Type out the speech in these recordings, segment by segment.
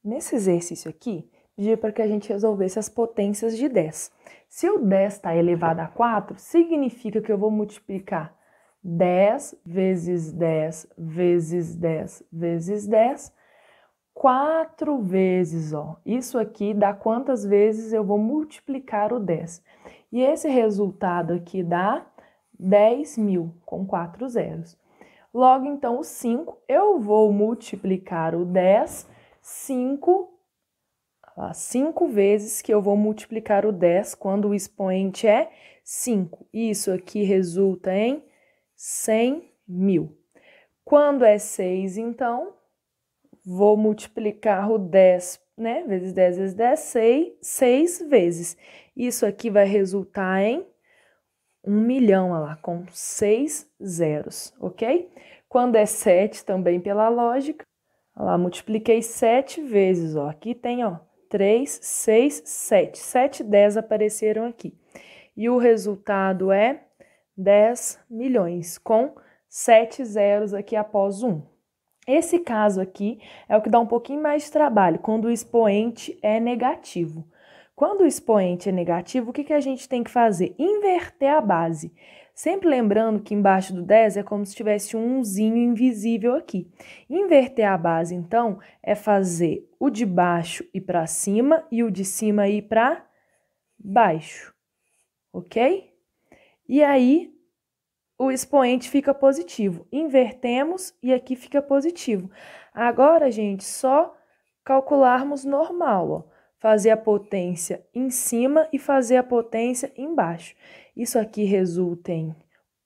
Nesse exercício aqui, pedi para que a gente resolvesse as potências de 10. Se o 10 está elevado a 4, significa que eu vou multiplicar 10 vezes 10 vezes 10 vezes 10, 4 vezes, ó. Isso aqui dá quantas vezes eu vou multiplicar o 10. E esse resultado aqui dá 10.000, com 4 zeros. Logo, então, o 5, eu vou multiplicar o 10, 5 vezes que eu vou multiplicar o 10 quando o expoente é 5. Isso aqui resulta em 100.000. Quando é 6, então, vou multiplicar o 10, né? Vezes 10 vezes 10, 6 vezes. Isso aqui vai resultar em 1 milhão, olha lá, com 6 zeros, ok? Quando é 7, também pela lógica, olha lá, multipliquei 7 vezes, ó. Aqui tem, ó, 3, 6, 7. 7 e 10 apareceram aqui. E o resultado é 10 milhões, com 7 zeros aqui após 1. Esse caso aqui é o que dá um pouquinho mais de trabalho, quando o expoente é negativo. Quando o expoente é negativo, o que a gente tem que fazer? Inverter a base. Sempre lembrando que embaixo do 10 é como se tivesse um 1zinho invisível aqui. Inverter a base, então, é fazer o de baixo ir para cima e o de cima ir para baixo, ok? E aí, o expoente fica positivo. Invertemos e aqui fica positivo. Agora, gente, só calcularmos normal, ó. Fazer a potência em cima e fazer a potência embaixo. Isso aqui resulta em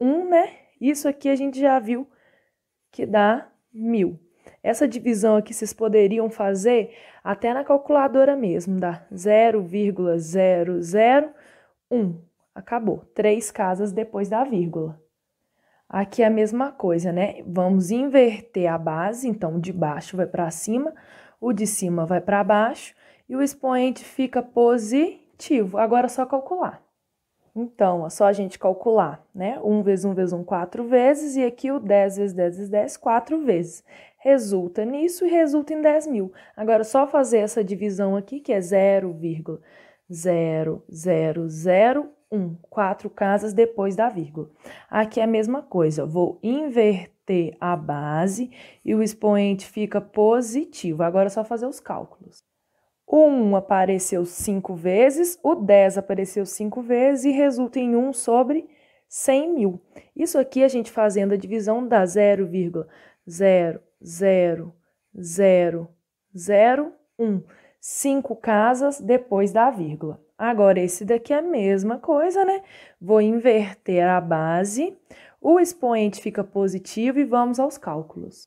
1, né? Isso aqui a gente já viu que dá 1.000. Essa divisão aqui vocês poderiam fazer até na calculadora mesmo, dá 0,001. Acabou. 3 casas depois da vírgula. Aqui é a mesma coisa, né? Vamos inverter a base, então o de baixo vai para cima, o de cima vai para baixo e o expoente fica positivo. Agora é só calcular. Então, é só a gente calcular, né? 1 vezes 1 vezes 1, 4 vezes, e aqui o 10 vezes 10 vezes 10, 4 vezes. Resulta nisso e resulta em 10.000. Agora, só fazer essa divisão aqui, que é 0,0001, 4 casas depois da vírgula. Aqui é a mesma coisa, vou inverter a base e o expoente fica positivo. Agora é só fazer os cálculos. O 1 apareceu 5 vezes, o 10 apareceu 5 vezes e resulta em 1 sobre 100.000. Isso aqui a gente fazendo a divisão dá 0,00001. 5 casas depois da vírgula. Agora, esse daqui é a mesma coisa, né? Vou inverter a base, o expoente fica positivo e vamos aos cálculos.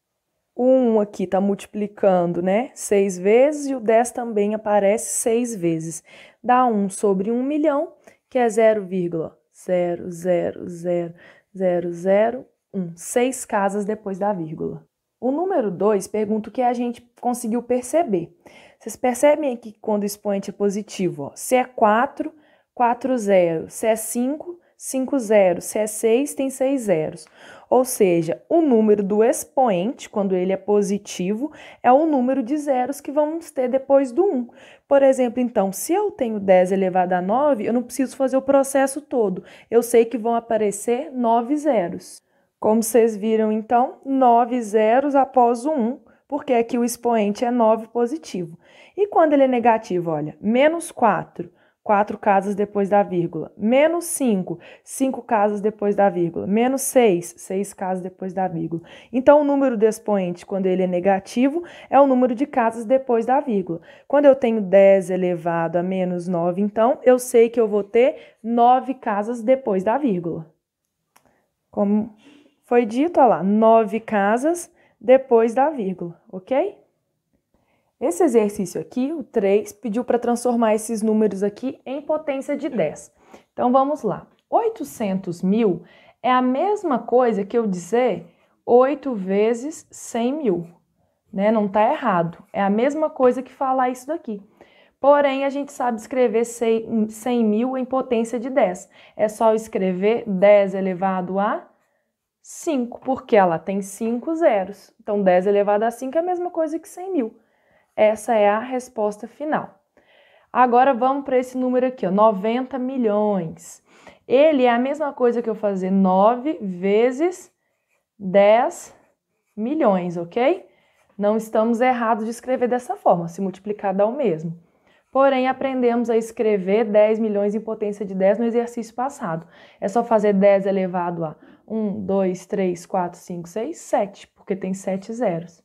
O 1 aqui está multiplicando, né? 6 vezes e o 10 também aparece 6 vezes. Dá 1 sobre 1 milhão, que é 0,00001. 6 casas depois da vírgula. O número 2 pergunta o que a gente conseguiu perceber. Vocês percebem aqui que quando o expoente é positivo, ó, se é 4, 4 zeros. Se é 5, 5 zeros. Se é 6, tem 6 zeros. Ou seja, o número do expoente, quando ele é positivo, é o número de zeros que vamos ter depois do 1. Por exemplo, então, se eu tenho 10 elevado a 9, eu não preciso fazer o processo todo. Eu sei que vão aparecer 9 zeros. Como vocês viram, então, 9 zeros após o 1, porque aqui o expoente é 9 positivo. E quando ele é negativo, olha, menos 4. 4 casas depois da vírgula. Menos 5, 5 casas depois da vírgula. Menos 6, 6 casas depois da vírgula. Então, o número do expoente, quando ele é negativo, é o número de casas depois da vírgula. Quando eu tenho 10 elevado a menos 9, então, eu sei que eu vou ter 9 casas depois da vírgula. Como foi dito, olha lá, 9 casas depois da vírgula, ok? Esse exercício aqui, o 3, pediu para transformar esses números aqui em potência de 10. Então, vamos lá. 800.000 é a mesma coisa que eu dizer 8 vezes 100.000, né? Não está errado. É a mesma coisa que falar isso daqui. Porém, a gente sabe escrever 100.000 em potência de 10. É só escrever 10 elevado a 5, porque ela tem 5 zeros. Então, 10 elevado a 5 é a mesma coisa que 100.000. essa é a resposta final. Agora, vamos para esse número aqui, ó, 90 milhões. Ele é a mesma coisa que eu fazer 9 vezes 10 milhões, ok? Não estamos errados de escrever dessa forma, se multiplicar dá o mesmo. Porém, aprendemos a escrever 10 milhões em potência de 10 no exercício passado. É só fazer 10 elevado a 1, 2, 3, 4, 5, 6, 7, porque tem 7 zeros.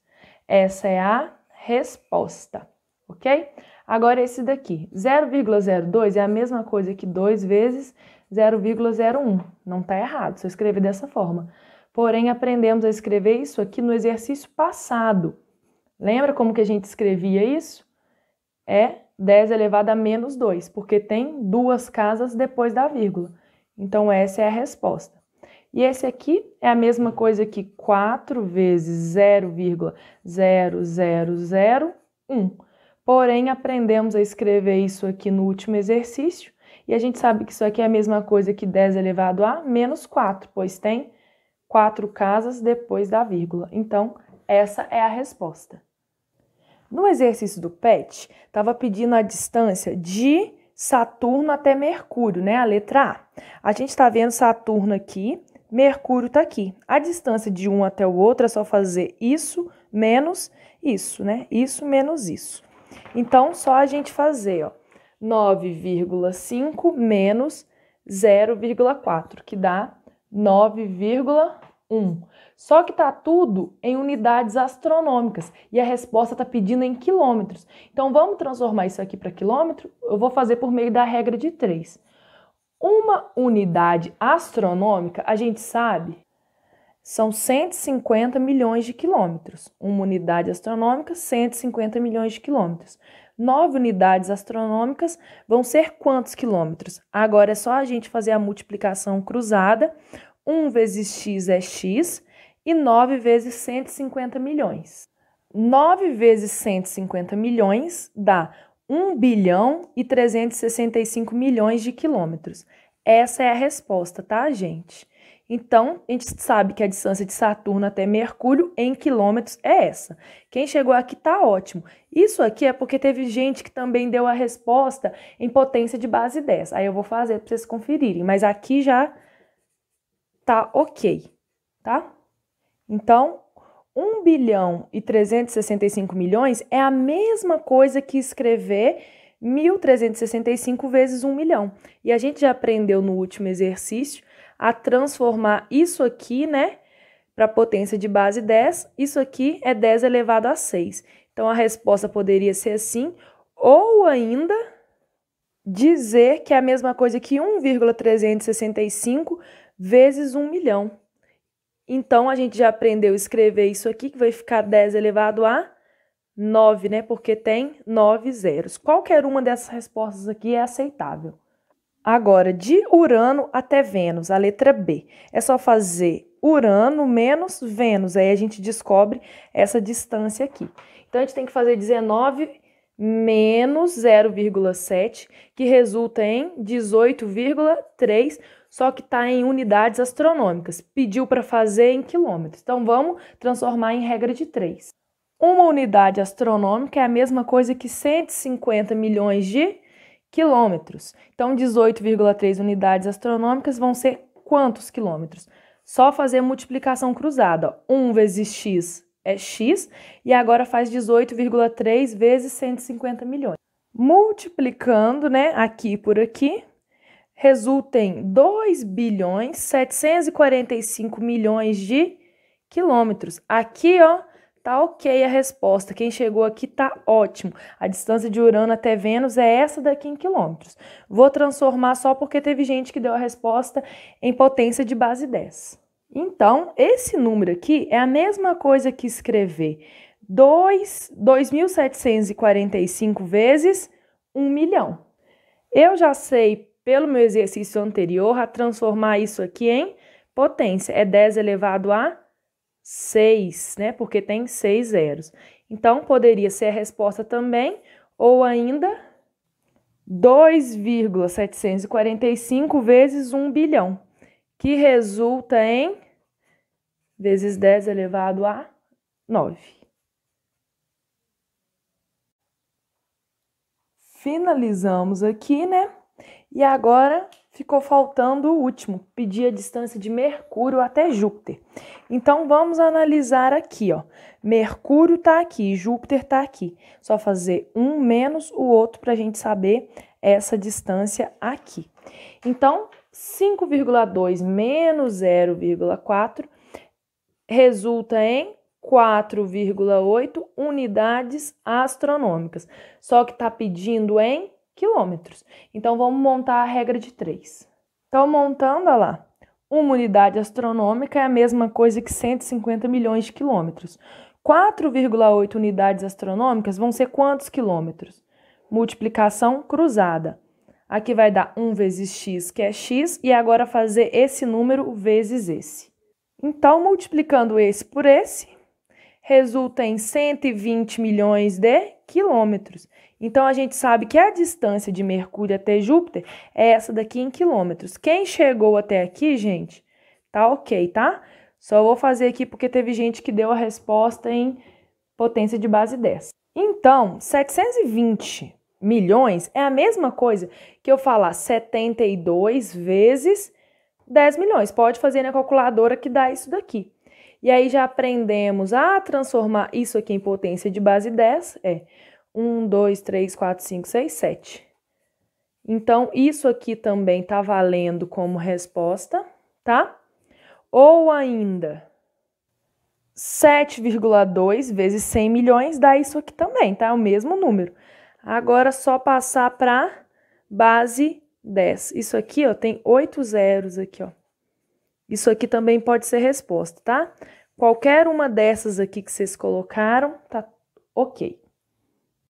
Essa é a resposta, ok? Agora esse daqui, 0,02 é a mesma coisa que 2 vezes 0,01. Não está errado, se eu escrever dessa forma. Porém, aprendemos a escrever isso aqui no exercício passado. Lembra como que a gente escrevia isso? É 10 elevado a menos 2, porque tem duas casas depois da vírgula. Então, essa é a resposta. E esse aqui é a mesma coisa que 4 vezes 0,0001. Porém, aprendemos a escrever isso aqui no último exercício. E a gente sabe que isso aqui é a mesma coisa que 10 elevado a menos 4, pois tem 4 casas depois da vírgula. Então, essa é a resposta. No exercício do PET, estava pedindo a distância de Saturno até Mercúrio, né? A letra A. A gente está vendo Saturno aqui, Mercúrio está aqui. A distância de um até o outro é só fazer isso menos isso, né? Isso menos isso. Então, só a gente fazer, ó, 9,5 menos 0,4, que dá 9,1. Só que tá tudo em unidades astronômicas e a resposta está pedindo em quilômetros. Então, vamos transformar isso aqui para quilômetro? Eu vou fazer por meio da regra de 3. Uma unidade astronômica, a gente sabe, são 150 milhões de quilômetros. Uma unidade astronômica, 150 milhões de quilômetros. 9 unidades astronômicas vão ser quantos quilômetros? Agora é só a gente fazer a multiplicação cruzada. 1 vezes x é x e 9 vezes 150 milhões. 9 vezes 150 milhões dá 1 bilhão e 365 milhões de quilômetros. Essa é a resposta, tá, gente? Então, a gente sabe que a distância de Saturno até Mercúrio em quilômetros é essa. Quem chegou aqui tá ótimo. Isso aqui é porque teve gente que também deu a resposta em potência de base 10. Aí eu vou fazer para vocês conferirem, mas aqui já tá ok, tá? Então, 1 bilhão e 365 milhões é a mesma coisa que escrever 1.365 vezes 1 milhão. E a gente já aprendeu no último exercício a transformar isso aqui, né, para potência de base 10. Isso aqui é 10 elevado a 6. Então, a resposta poderia ser assim, ou ainda dizer que é a mesma coisa que 1,365 vezes 1 milhão. Então, a gente já aprendeu a escrever isso aqui, que vai ficar 10 elevado a 9, né? Porque tem 9 zeros. Qualquer uma dessas respostas aqui é aceitável. Agora, de Urano até Vênus, a letra B. É só fazer Urano menos Vênus. Aí a gente descobre essa distância aqui. Então, a gente tem que fazer 19 menos 0,7, que resulta em 18,3, só que está em unidades astronômicas. Pediu para fazer em quilômetros. Então, vamos transformar em regra de 3. Uma unidade astronômica é a mesma coisa que 150 milhões de quilômetros. Então, 18,3 unidades astronômicas vão ser quantos quilômetros? Só fazer multiplicação cruzada. 1 vezes x é x, e agora faz 18,3 vezes 150 milhões. Multiplicando, né, aqui por aqui, resulta em 2 bilhões 745 milhões de quilômetros. Aqui, ó, tá ok a resposta. Quem chegou aqui tá ótimo. A distância de Urano até Vênus é essa daqui em quilômetros. Vou transformar só porque teve gente que deu a resposta em potência de base 10. Então, esse número aqui é a mesma coisa que escrever 2.745 vezes 1 milhão. Eu já sei, pelo meu exercício anterior, a transformar isso aqui em potência. É 10 elevado a 6, né? Porque tem 6 zeros. Então, poderia ser a resposta também, ou ainda 2,745 vezes 1 bilhão, que resulta em vezes 10 elevado a 9. Finalizamos aqui, né? E agora ficou faltando o último, pedir a distância de Mercúrio até Júpiter. Então, vamos analisar aqui, ó. Mercúrio tá aqui, Júpiter tá aqui. Só fazer um menos o outro para a gente saber essa distância aqui. Então, 5,2 menos 0,4 resulta em 4,8 unidades astronômicas. Só que tá pedindo em quilômetros. Então, vamos montar a regra de 3. Então, montando, olha lá, uma unidade astronômica é a mesma coisa que 150 milhões de quilômetros. 4,8 unidades astronômicas vão ser quantos quilômetros? Multiplicação cruzada. Aqui vai dar 1 vezes x, que é x, e agora fazer esse número vezes esse. Então, multiplicando esse por esse, resulta em 120 milhões de quilômetros. Então, a gente sabe que a distância de Mercúrio até Júpiter é essa daqui em quilômetros. Quem chegou até aqui, gente, tá ok, tá? Só vou fazer aqui porque teve gente que deu a resposta em potência de base 10. Então, 720 milhões é a mesma coisa que eu falar 72 vezes 10 milhões. Pode fazer na calculadora que dá isso daqui. E aí já aprendemos a transformar isso aqui em potência de base 10. 1, 2, 3, 4, 5, 6, 7. Então, isso aqui também tá valendo como resposta, tá? Ou ainda, 7,2 vezes 100 milhões dá isso aqui também, tá? O mesmo número. Agora, só passar para base 10. Isso aqui, ó, tem 8 zeros aqui, ó. Isso aqui também pode ser resposta, tá? Qualquer uma dessas aqui que vocês colocaram, tá ok.